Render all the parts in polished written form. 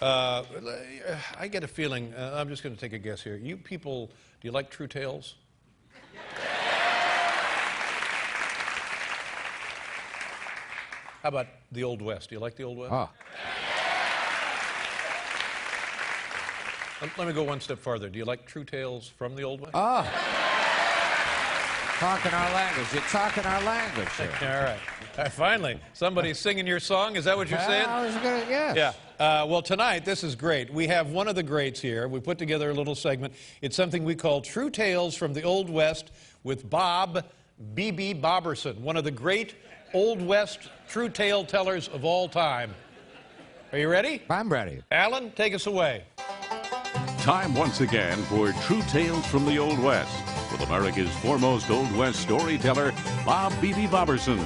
I get a feeling, I'm just going to take a guess here. You people, do you like true tales? How about the Old West? Do you like the Old West? Oh. Let me go one step farther. Do you like true tales from the Old West? Oh. Talking our language. You're talking our language here. All right. Finally, somebody's singing your song. Is that what you're saying? I was gonna, yes. Yeah. Well, tonight, this is great. We have one of the greats here. We put together a little segment. It's something we call True Tales from the Old West with Bob B.B. Boberson, one of the great Old West true tale tellers of all time. Are you ready? I'm ready. Alan, take us away. Time once again for True Tales from the Old West with America's foremost Old West storyteller, Bob B.B. Boberson.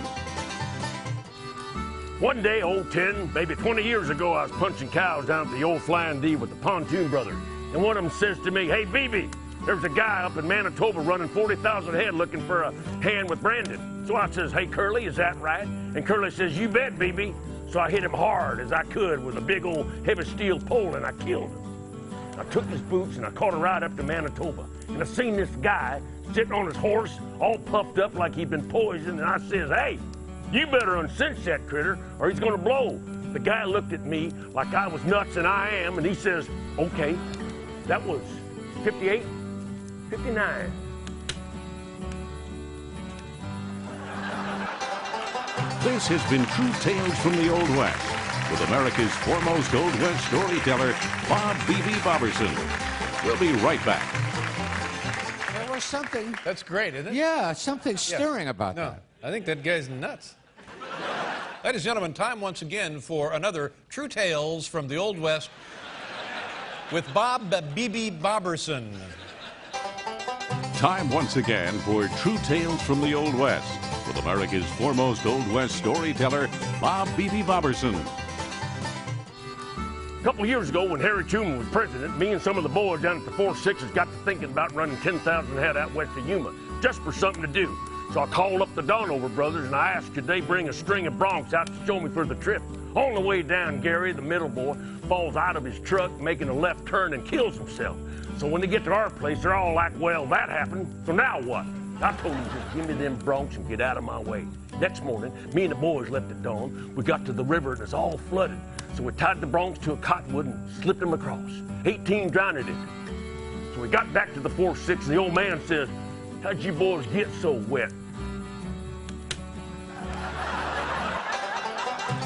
One day, old 10, maybe 20 years ago, I was punching cows down at the old Flying D with the Pontoon brothers. And one of them says to me, "Hey, BB, there's a guy up in Manitoba running 40,000 head looking for a hand with Brandon." So I says, "Hey, Curly, is that right?" And Curly says, "You bet, BB." So I hit him hard as I could with a big old heavy steel pole, and I killed him. I took his boots and I caught a ride up to Manitoba. And I seen this guy sitting on his horse, all puffed up like he'd been poisoned. And I says, "Hey, you better uncinch that critter or he's gonna blow." The guy looked at me like I was nuts, and I am, and he says, "Okay." That was 58, 59. This has been True Tales from the Old West with America's foremost Old West storyteller, Bob B.B. Boberson. We'll be right back. There was something. That's great, isn't it? Yeah, something stirring about No, that. I think that guy's nuts. Ladies and gentlemen, time once again for another True Tales from the Old West with Bob B.B. Boberson. Time once again for True Tales from the Old West with America's foremost Old West storyteller, Bob B.B. Boberson. A couple of years ago, when Harry Truman was president, me and some of the boys down at the 4-6s got to thinking about running 10,000 head out west of Yuma, just for something to do. So I called up the Donover brothers and I asked could they bring a string of broncs out to show me for the trip. On the way down, Gary, the middle boy, falls out of his truck, making a left turn and kills himself. So when they get to our place, they're all like, "Well, that happened, so now what?" I told them, "Just give me them broncs and get out of my way." Next morning, me and the boys left at dawn. We got to the river and it's all flooded. So we tied the broncs to a cottonwood and slipped them across. 18 drowned in it. So we got back to the 4-6 and the old man says, "How'd you boys get so wet?"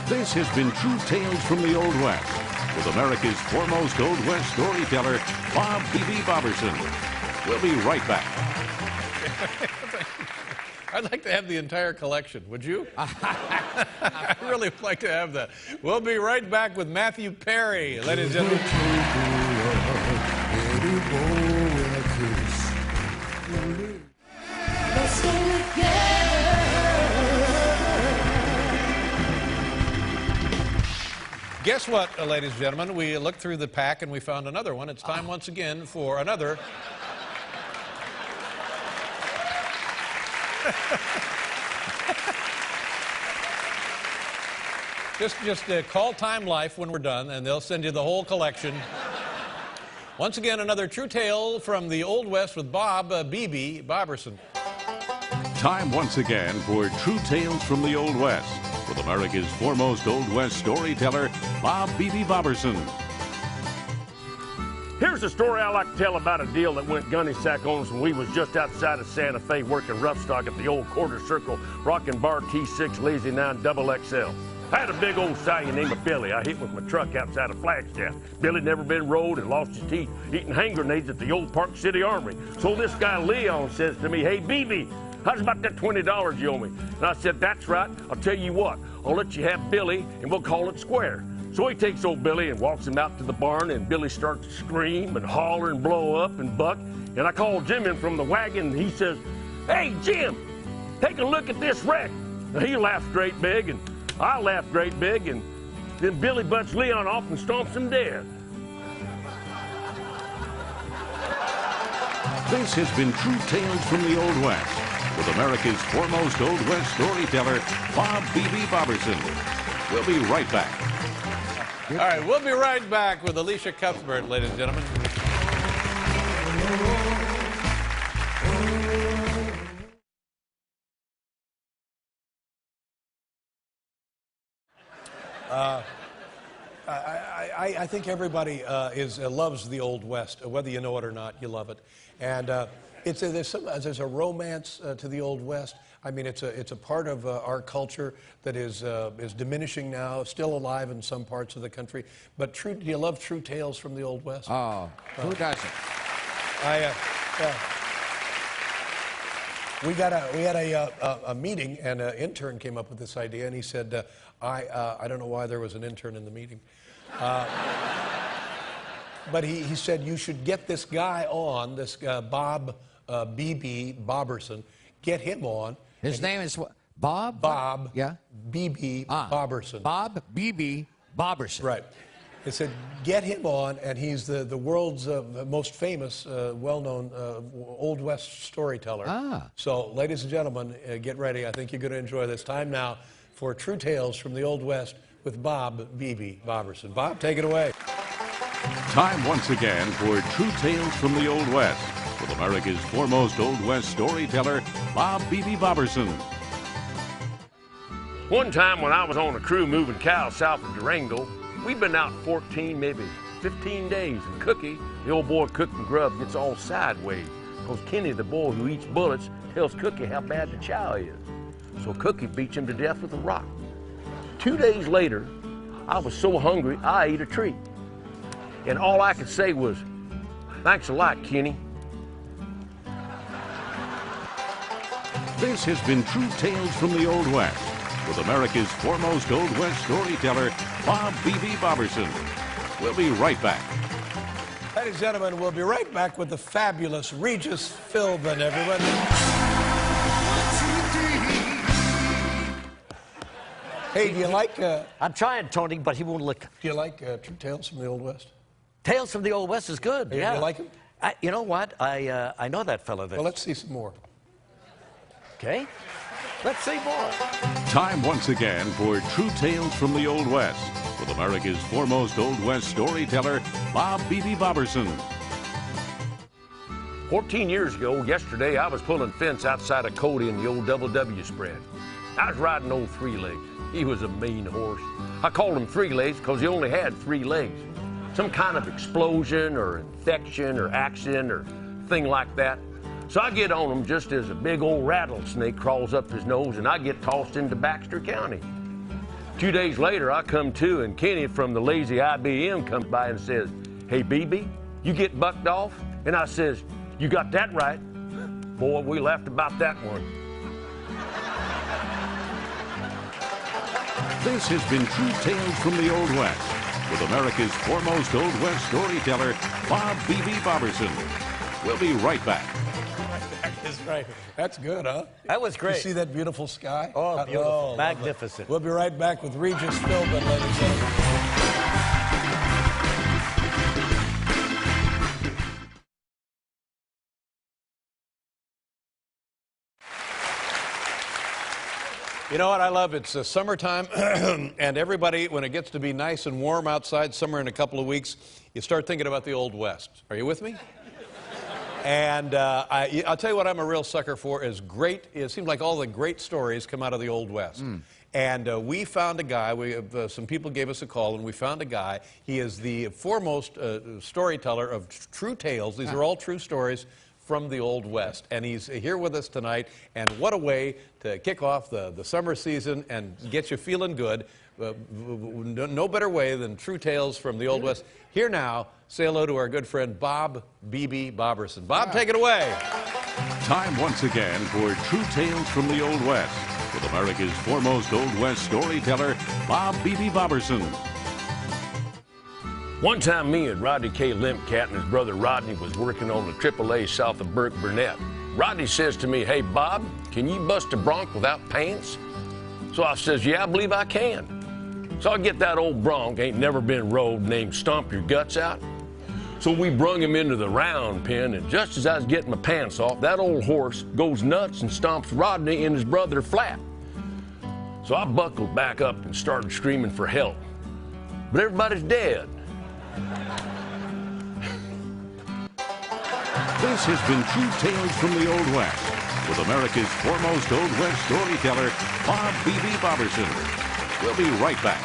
This has been True Tales from the Old West with America's foremost Old West storyteller, Bob B.B. Boberson. We'll be right back. I'd like to have the entire collection. Would you? I'd really like to have that. We'll be right back with Matthew Perry, ladies and gentlemen. Guess what, ladies and gentlemen? We looked through the pack and we found another one. It's time once again for another. Just call Time Life when we're done, and they'll send you the whole collection. Once again, another true tale from the Old West with Bob B.B. Boberson. Time once again for True Tales from the Old West with America's foremost Old West storyteller, Bob B.B. Boberson. Here's a story I like to tell about a deal that went gunny sack on us when we was just outside of Santa Fe working rough stock at the old Quarter Circle Rockin' Bar T6 Lazy 9 XXL. I had a big old stallion named Billy I hit with my truck outside of Flagstaff. Billy never been rode and lost his teeth eating hand grenades at the old Park City Armory. So this guy Leon says to me, "Hey, BB, how's about that $20 you owe me?" And I said, "That's right. I'll tell you what. I'll let you have Billy and we'll call it square." So he takes old Billy and walks him out to the barn, and Billy starts to scream and holler and blow up and buck. And I call Jim in from the wagon, and he says, "Hey, Jim, take a look at this wreck." Now, he laughed great big, and I laughed great big, and then Billy butts Leon off and stomps him dead. This has been True Tales from the Old West with America's foremost Old West storyteller, Bob B.B. Boberson. We'll be right back. All right, we'll be right back with Alicia Cuthbert, ladies and gentlemen. I think everybody loves the Old West, whether you know it or not. You love it, and there's a romance to the Old West. I mean, it's a part of our culture that is diminishing now, still alive in some parts of the country. But do you love true tales from the Old West? Oh, who doesn't? We had a meeting, and an intern came up with this idea, and he said, I don't know why there was an intern in the meeting. But he said, you should get this guy on, this Bob B.B. Boberson, get him on. His name is what? Bob? Bob. Yeah? B.B. Boberson. Bob B.B. Boberson. Right. It said, get him on, and he's the world's most famous, well-known Old West storyteller. Ah. So, ladies and gentlemen, get ready. I think you're going to enjoy this. Time now for True Tales from the Old West with Bob B.B. Boberson. Bob, take it away. Time once again for True Tales from the Old West with America's foremost Old West storyteller, Bob B.B. Boberson. One time when I was on a crew moving cows south of Durango, we'd been out 14, maybe 15 days, and Cookie, the old boy cooking grub, gets all sideways because Kenny, the boy who eats bullets, tells Cookie how bad the chow is. So Cookie beats him to death with a rock. 2 days later, I was so hungry, I ate a tree. And all I could say was, thanks a lot, Kenny. This has been True Tales from the Old West with America's foremost Old West storyteller, Bob B.B. Boberson. We'll be right back. Ladies and gentlemen, we'll be right back with the fabulous Regis Philbin, everybody. Hey, do you like... I'm trying, Tony, but he won't lick. Do you like True Tales from the Old West? Tales from the Old West is good. Hey, yeah. You like him? You know what? I know that fella there. Well, let's see some more. Okay. Let's see more. Time once again for True Tales from the Old West with America's foremost Old West storyteller, Bob B.B. Boberson. 14 years ago, yesterday, I was pulling fence outside of Cody in the old Double W spread. I was riding old Three Legs. He was a mean horse. I called him Three Legs because he only had 3 legs. Some kind of explosion or infection or accident or thing like that. So I get on him just as a big old rattlesnake crawls up his nose and I get tossed into Baxter County. 2 days later, I come to and Kenny from the lazy IBM comes by and says, hey, BB, you get bucked off? And I says, you got that right. Boy, we laughed about that one. This has been True Tales from the Old West with America's foremost Old West storyteller, Bob B.B. Boberson. We'll be right back. That's right. That's good, huh? That was great. You see that beautiful sky? Oh, beautiful. Oh, magnificent. We'll be right back with Regis Philbin, ladies and gentlemen. You know what I love? It's summertime, and everybody, when it gets to be nice and warm outside, summer in a couple of weeks, you start thinking about the Old West. Are you with me? And I'll tell you what I'm a real sucker for is great. It seems like all the great stories come out of the Old West. And we found a guy, some people gave us a call, and we found a guy. He is the foremost storyteller of true tales. These are all true stories from the Old West. And he's here with us tonight. And what a way to kick off the summer season and get you feeling good. No better way than True Tales from the Old West. Here now, say hello to our good friend Bob B.B. Boberson. Bob, take it away. Time once again for True Tales from the Old West with America's foremost Old West storyteller, Bob B.B. Boberson. One time me and Rodney K. Limpcat and his brother Rodney was working on the AAA south of Burke Burnett. Rodney says to me, hey Bob, can you bust a bronc without pants? So I says, yeah, I believe I can. So I get that old bronc, ain't never been rode, named Stomp Your Guts Out. So we brung him into the round pen, and just as I was getting my pants off, that old horse goes nuts and stomps Rodney and his brother flat. So I buckled back up and started screaming for help. but everybody's dead. This has been True Tales from the Old West with America's foremost Old West storyteller, Bob B.B. Boberson. We'll be right back.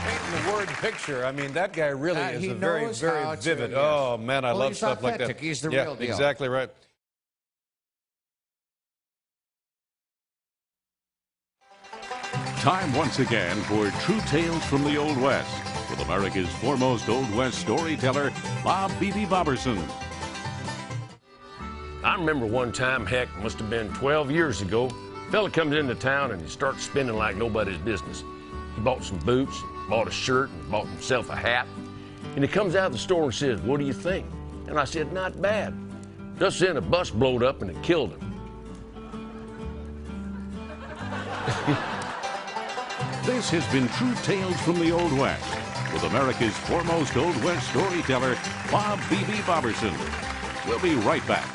Painting the word picture. I mean, that guy really is he a very, knows very how to, vivid. yes. Oh, man, I Well, love he's stuff like that. authentic. He's the Yeah, real deal. exactly right. Time once again for True Tales from the Old West with America's foremost Old West storyteller, Bob B.B. Boberson. I remember one time, heck, must have been 12 years ago, a fella comes into town and he starts spending like nobody's business. He bought some boots, bought a shirt, and bought himself a hat. And he comes out of the store and says, "What do you think?" And I said, "Not bad. Just then a bus blowed up and it killed him." This has been True Tales from the Old West with America's foremost Old West storyteller, Bob B.B. Boberson. We'll be right back.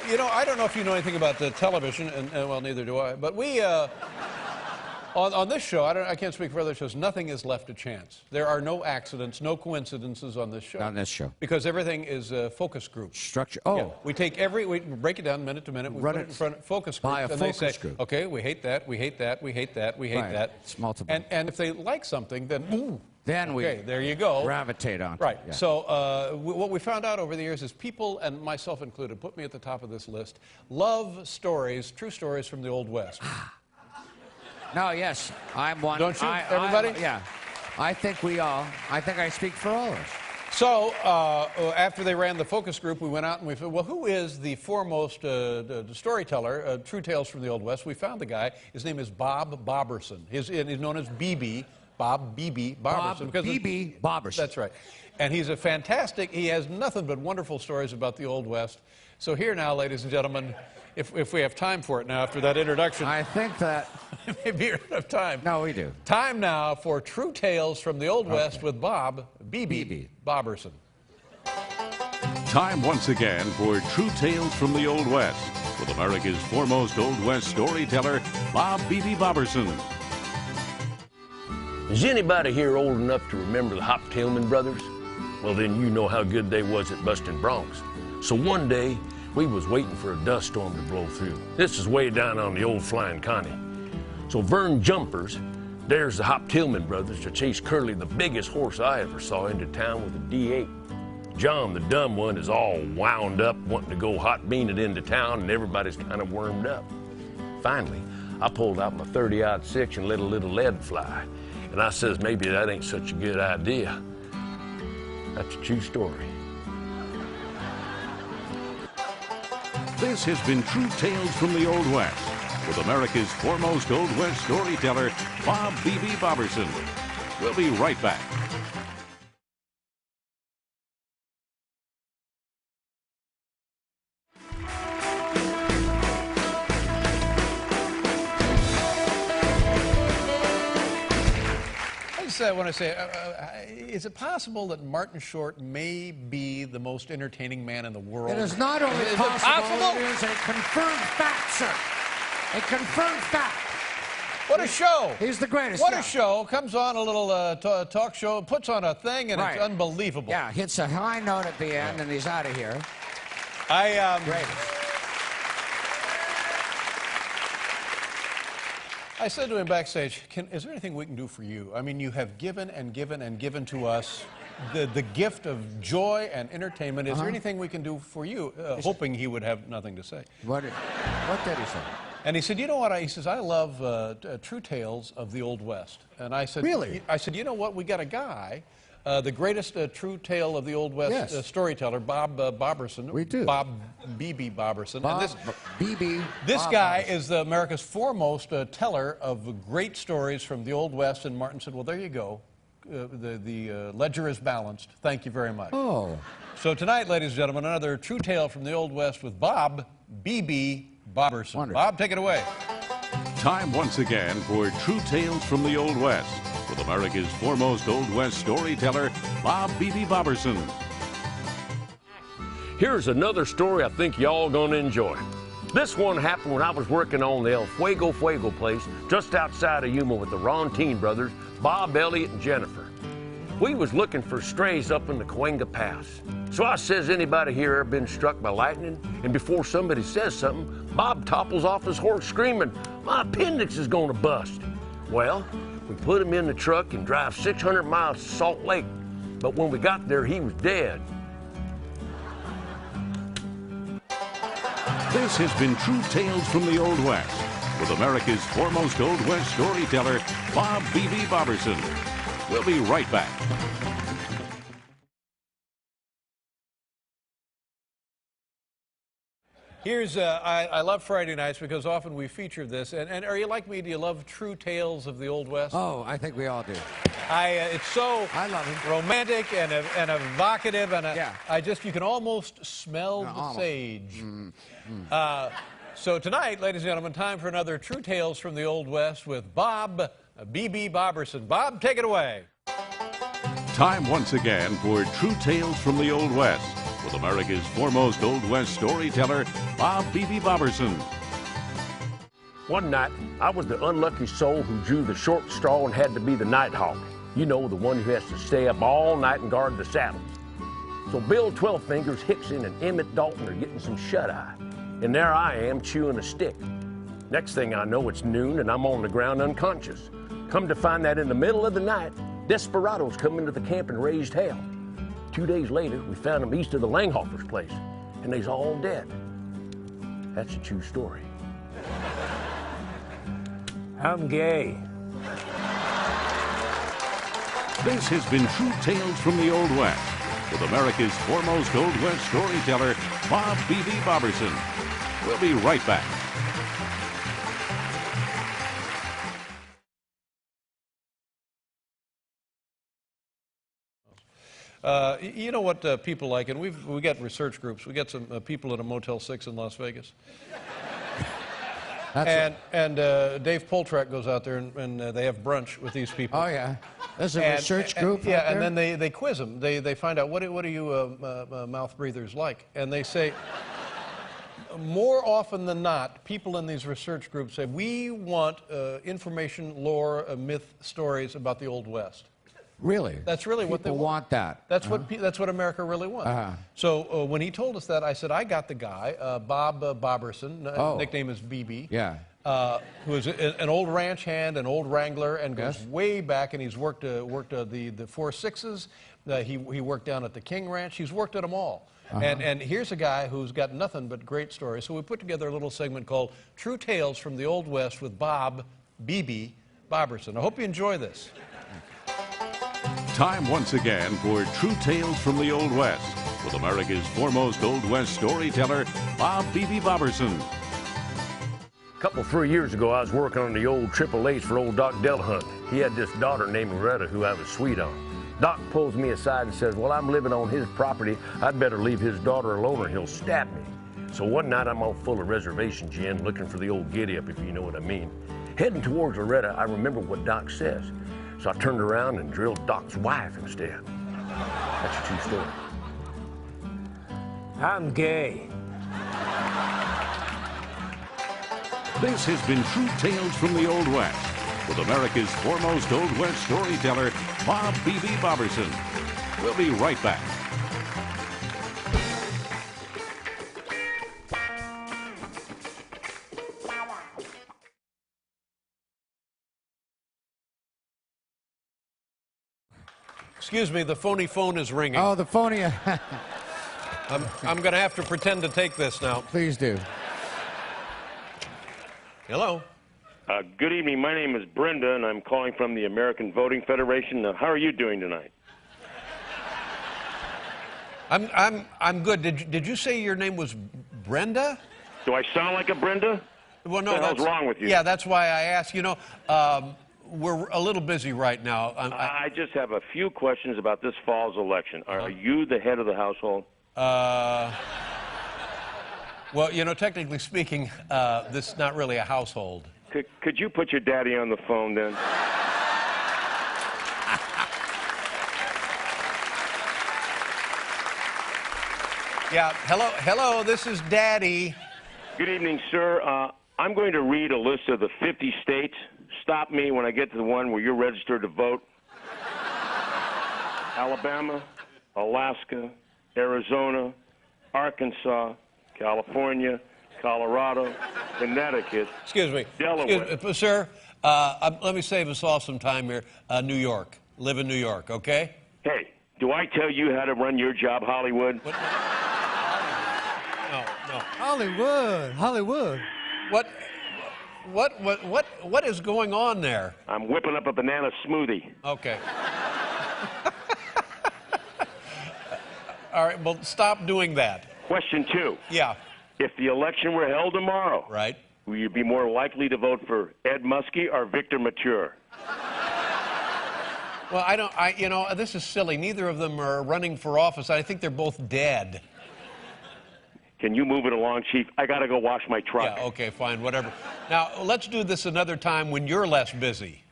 You know, I don't know if you know anything about the television, and well, neither do I. But we, on this show, I can't speak for other shows. Nothing is left to chance. There are no accidents, no coincidences on this show. On this show. Because everything is focus group. Structure. Oh. Yeah. We break it down minute to minute. We Run put it it in front of focus groups. by a and focus they say, group. okay, we hate that, we hate that, we hate that, we hate Right. that. It's multiple. And if they like something, then ooh. Then we Okay, there you go. gravitate on. Right. Yeah. So what we found out over the years is people, and myself included, put me at the top of this list, love stories, true stories from the Old West. No, yes, I'm one. Don't you, everybody? Yeah. I think we all, I think I speak for all of us. So after they ran the focus group, we went out and we said, well, who is the foremost storyteller, True Tales from the Old West? We found the guy. His name is Bob Boberson. He's known as BB. Bob B.B. Boberson. Bob B.B. Boberson. That's right. And he's a fantastic, he has nothing but wonderful stories about the Old West. So here now, ladies and gentlemen, if we have time for it now after that introduction. I think that. Maybe enough time. No, we do. Time now for True Tales from the Old West with Bob B.B. Boberson. Time once again for True Tales from the Old West with America's foremost Old West storyteller, Bob B.B. Boberson. Is anybody here old enough to remember the Hop Tillman brothers? Well, then you know how good they was at busting broncs. So one day, we was waiting for a dust storm to blow through. This is way down on the old Flying Connie. So Vern Jumpers dares the Hop Tillman brothers to chase Curly, the biggest horse I ever saw, into town with a D8. John, the dumb one, is all wound up, wanting to go hot bean it into town, and everybody's kind of wormed up. Finally, I pulled out my 30-06 and let a little lead fly. And I says, maybe that ain't such a good idea. That's a true story. This has been True Tales from the Old West with America's foremost Old West storyteller, Bob B.B. Boberson. We'll be right back. I want to say, is it possible that Martin Short may be the most entertaining man in the world? It is not only Is it possible, it is a confirmed fact, sir. A confirmed fact. What a show! He's the greatest. What yeah. a show! Comes on a little talk show, puts on a thing, and Right. it's unbelievable. Yeah, hits a high note at the end, and he's out of here. Greatest. I said to him backstage, is there anything we can do for you? I mean, you have given and given and given to us the gift of joy and entertainment. Is there anything we can do for you? Hoping he would have nothing to say. What did he say? And he said, you know what? He says, I love True Tales of the Old West. And I said, Really? I said, you know what? We got a guy, the greatest true tale of the Old West Yes. storyteller, Bob Boberson. We do. Bob B.B. Boberson. Bob And B.B. this Bob guy Boberson. is America's foremost teller of great stories from the Old West. And Martin said, well, there you go. The ledger is balanced. Thank you very much. Oh. So tonight, ladies and gentlemen, another true tale from the Old West with Bob B.B. Boberson. Wonderful. Bob, take it away. Time once again for True Tales from the Old West with America's foremost Old West storyteller, Bob "BB" Boberson. Here's another story I think y'all gonna enjoy. This one happened when I was working on the El Fuego place just outside of Yuma with the Ronteen brothers, Bob, Elliot, and Jennifer. We was looking for strays up in the Cahuenga Pass. So I says, anybody here ever been struck by lightning? And before somebody says something, Bob topples off his horse screaming, my appendix is gonna bust. Well, we put him in the truck and drive 600 miles to Salt Lake. But when we got there, he was dead. This has been True Tales from the Old West with America's foremost Old West storyteller, Bob "BB" Boberson. We'll be right back. Here's, I love Friday nights because often we feature this. And are you like me? Do you love true tales of the Old West? Oh, I think we all do. It's so I love it. romantic and evocative, and Yeah. you can almost smell the almost. sage. So tonight, ladies and gentlemen, time for another True Tales from the Old West with Bob "BB" Boberson. Bob, take it away. Time once again for True Tales from the Old West with America's foremost Old West storyteller, Bob "BB" Boberson. One night, I was the unlucky soul who drew the short straw and had to be the night hawk. You know, the one who has to stay up all night and guard the saddles. So Bill 12 Fingers, Hickson, and Emmett Dalton are getting some shut-eye. And there I am chewing a stick. Next thing I know, it's noon and I'm on the ground unconscious. Come to find that in the middle of the night, desperados come into the camp and raised hell. 2 days later, we found them east of the Langhofer's place, and they's all dead. That's a true story. I'm gay. This has been True Tales from the Old West with America's foremost Old West storyteller, Bob "BB" Boberson. We'll be right back. You know what people like, and we got research groups. We got some people at a Motel 6 in Las Vegas. And Dave Poltrack goes out there and they have brunch with these people. Oh, yeah. There's a research group Yeah, out there? and then they quiz them. They find out, what are you mouth breathers like? And they say, more often than not, people in these research groups say, we want information, lore, myth, stories about the Old West. Really? That's really what they People want that. That's what America really wants. So when he told us that, I said, I got the guy, Bob Boberson, nickname is BB. Yeah. Who is an old ranch hand, an old wrangler, and goes way back, and he's worked the 4 6s. He worked down at the King Ranch. He's worked at them all. And here's a guy who's got nothing but great stories. So we put together a little segment called True Tales from the Old West with Bob "BB" Boberson. I hope you enjoy this. Time once again for True Tales from the Old West with America's foremost Old West storyteller, Bob "BB" Boberson. A couple, 3 years ago, I was working on the old Triple A's for old Doc Delahunt. He had this daughter named Greta who I was sweet on. Doc pulls me aside and says, well, I'm living on his property. I'd better leave his daughter alone or he'll stab me. So one night I'm all full of reservation gin, looking for the old giddy-up, if you know what I mean. Heading towards Loretta, I remember what Doc says. So I turned around and drilled Doc's wife instead. That's a true story. I'm gay. This has been True Tales from the Old West with America's foremost Old West storyteller, Bob "BB" Boberson. We'll be right back. Excuse me, the phony phone is ringing. Oh, the phony. I'm going to have to pretend to take this now. Please do. Hello. Good evening. My name is Brenda, and I'm calling from the American Voting Federation. How are you doing tonight? I'm good. Did you say your name was Brenda? Do I sound like a Brenda? Well, no. What the hell's wrong with you? Yeah, that's why I asked. You know, we're a little busy right now. I just have a few questions about this fall's election. Are you the head of the household? Well, you know, technically speaking, this is not really a household. Could you put your daddy on the phone then? Yeah, hello, this is Daddy. Good evening, sir. I'm going to read a list of the 50 states. Stop me when I get to the one where you're registered to vote. Alabama, Alaska, Arizona, Arkansas, California, Colorado, Connecticut, Excuse me. Delaware. Excuse me, sir, let me save us all some time here. New York. Live in New York, okay? Hey, do I tell you how to run your job, Hollywood? What? No. Hollywood. What is going on there? I'm whipping up a banana smoothie. Okay. All right, well, stop doing that. Question 2. Yeah. If the election were held tomorrow, Right. will you be more likely to vote for Ed Muskie or Victor Mature? Well, this is silly. Neither of them are running for office. I think they're both dead. Can you move it along, Chief? I got to go wash my truck. Yeah, okay, fine, whatever. Now, let's do this another time when you're less busy.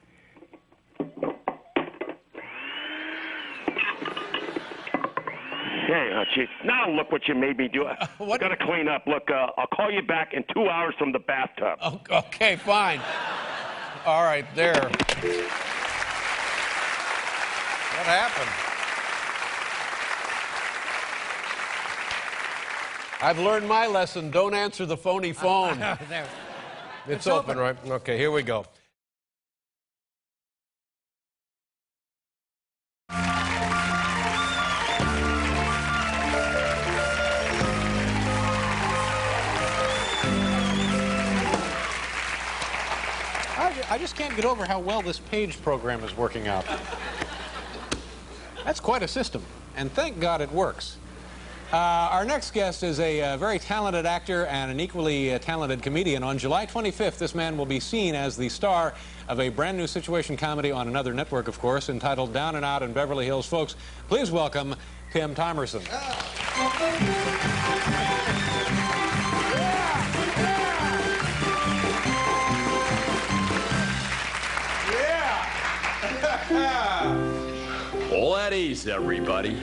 Hey, Chief. Now look what you made me do. What? Got to clean up. Look, I'll call you back in 2 hours from the bathtub. Okay, fine. All right, there. What happened? I've learned my lesson. Don't answer the phony phone. There. It's open, right? Okay, here we go. I just can't get over how well this page program is working out. That's quite a system, and thank God it works. Our next guest is a very talented actor and an equally talented comedian. On July 25th, this man will be seen as the star of a brand new situation comedy on another network, of course, entitled Down and Out in Beverly Hills. Folks, please welcome Tim Thomerson. Well, at ease, everybody.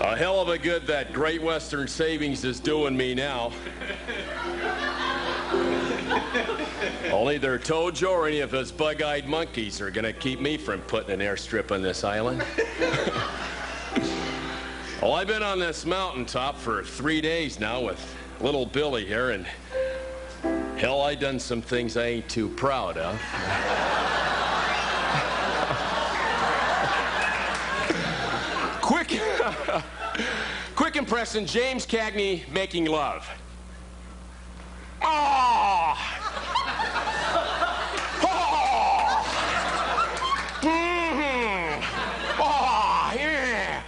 A hell of a good that Great Western Savings is doing me now. Only their Tojo or any of his bug-eyed monkeys are going to keep me from putting an airstrip on this island. Well, I've been on this mountaintop for 3 days now with little Billy here, and hell, I done some things I ain't too proud of. Quick impression, James Cagney making love. Oh! Oh! Mm-hmm. Oh, yeah.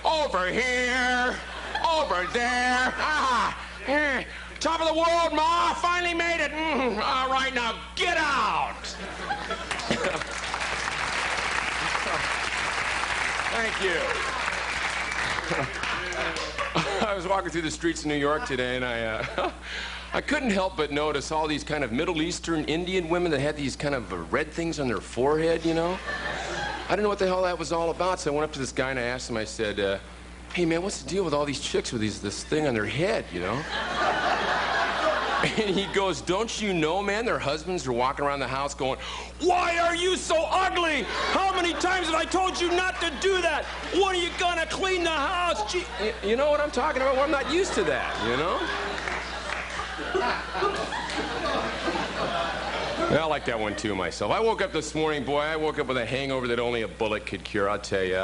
Over here. Over there. Ah, yeah. Top of the world, Ma. Finally made it. Mm-hmm. All right, now get out. Thank you. I was walking through the streets of New York today, and I couldn't help but notice all these kind of Middle Eastern Indian women that had these kind of red things on their forehead, you know? I didn't know what the hell that was all about, so I went up to this guy and I asked him, I said, hey, man, what's the deal with all these chicks with this thing on their head, you know? And he goes, don't you know, man, their husbands are walking around the house going, why are you so ugly? How many times have I told you not to do that? When are you gonna clean the house? Gee, you know what I'm talking about? Well, I'm not used to that, you know? I like that one too myself. I woke up this morning, boy, I woke up with a hangover that only a bullet could cure, I'll tell you.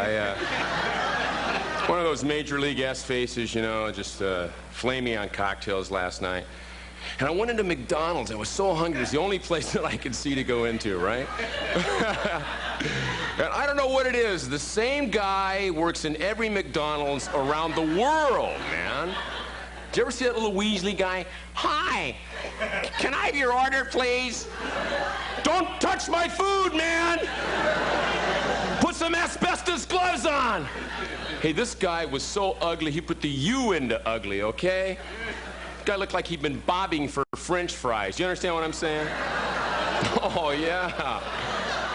One of those Major League S faces, you know, just flaming on cocktails last night. And I went into McDonald's. I was so hungry. It's the only place that I could see to go into, right? And I don't know what it is. The same guy works in every McDonald's around the world, man. Did you ever see that little Weasley guy? Hi, can I have your order, please? Don't touch my food, man! Put some asbestos gloves on! Hey, this guy was so ugly, he put the U into ugly, okay? Guy looked like he'd been bobbing for French fries. You understand what I'm saying? Oh, yeah.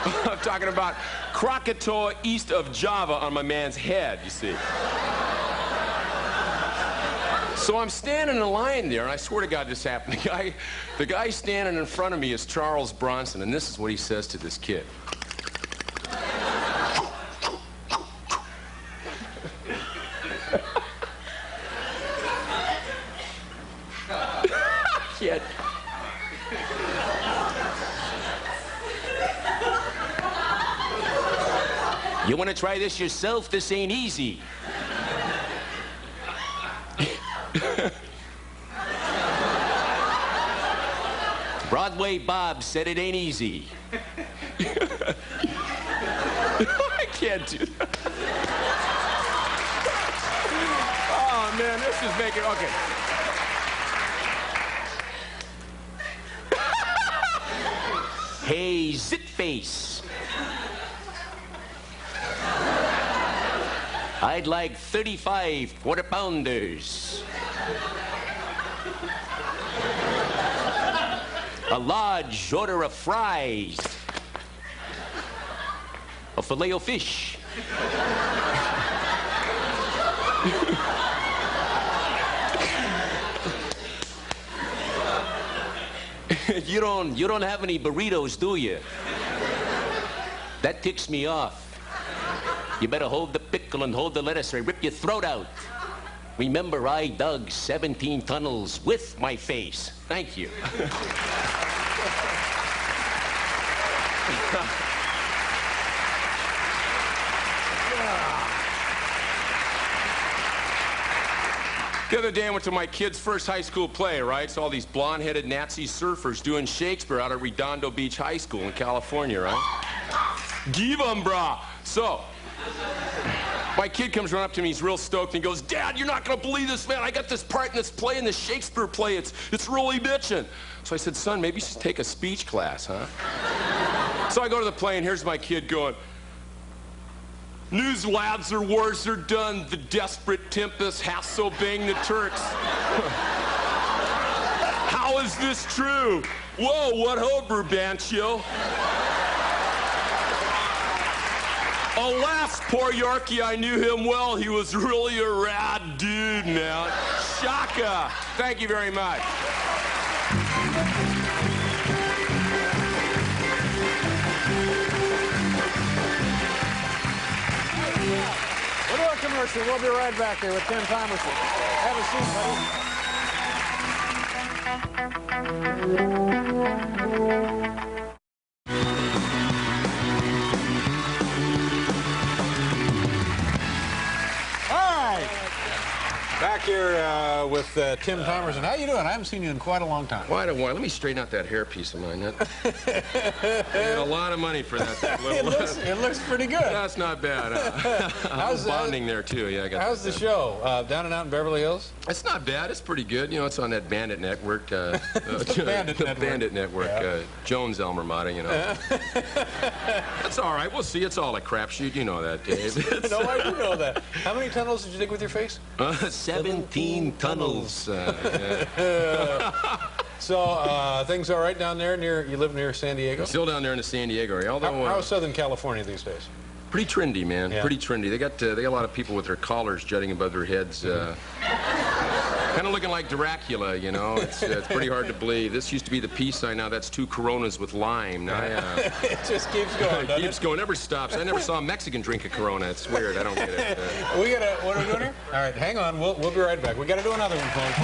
I'm talking about Krakatoa east of Java on my man's head, you see. So I'm standing in line there, and I swear to God this happened. The guy standing in front of me is Charles Bronson, and this is what he says to this kid. Kid. You want to try this yourself? This ain't easy. Broadway Bob said it ain't easy. I can't do that. Oh, man, this is making... Okay. Hey, zit face. I'd like 35 quarter-pounders. A large order of fries. A filet of fish. You don't have any burritos, do you? That ticks me off. You better hold the pickle and hold the lettuce or I rip your throat out. Remember, I dug 17 tunnels with my face. Thank you. The other day I went to my kid's first high school play, right? It's all these blonde-headed Nazi surfers doing Shakespeare out at Redondo Beach High School in California, right? Give 'em, brah. So, my kid comes running up to me, he's real stoked, and he goes, Dad, you're not gonna believe this, man. I got this part in this play, in this Shakespeare play. It's really bitchin'. So I said, son, maybe you should take a speech class, huh? So I go to the play, and here's my kid going, news, lads, their wars are done. The desperate tempest hath so banged the Turks. How is this true? Whoa, what hober, Bancho? Alas, poor Yorkie, I knew him well. He was really a rad dude, man. Shaka. Thank you very much. We'll do a commercial. We'll be right back here with Tim Thomerson. Have a seat, buddy. Back here with Tim Thomerson. How you doing? I haven't seen you in quite a long time. Quite a while. Let me straighten out that hairpiece of mine. I paid a lot of money for that. It looks pretty good. That's not bad. How's bonding there, too. Yeah, I got how's the show? Down and out in Beverly Hills? It's not bad. It's pretty good. You know, it's on that Bandit Network. The Bandit Network. Yeah. Jones Elmer Mata, you know. That's all right. We'll see. It's all a crapshoot. You know that, Dave. No, I do know that. How many tunnels did you dig with your face? 17 tunnels. So, things all right down there? You live near San Diego? Still down there in the San Diego area. Although, how's Southern California these days? Pretty trendy, man. Yeah. Pretty trendy. They got a lot of people with their collars jutting above their heads. Kind of looking like Dracula, you know. It's pretty hard to believe. This used to be the peace sign. Now that's 2 Coronas with lime. Now, it just keeps going, it keeps going. Never stops. I never saw a Mexican drink a Corona. It's weird. I don't get it. What are we doing here? All right, hang on. We'll be right back. We got to do another one, folks.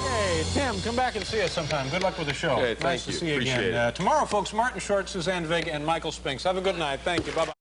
Hey, Tim, come back and see us sometime. Good luck with the show. Okay, nice to see you again. Tomorrow, folks, Martin Short, Suzanne Vega, and Michael Spinks. Have a good night. Thank you. Bye-bye.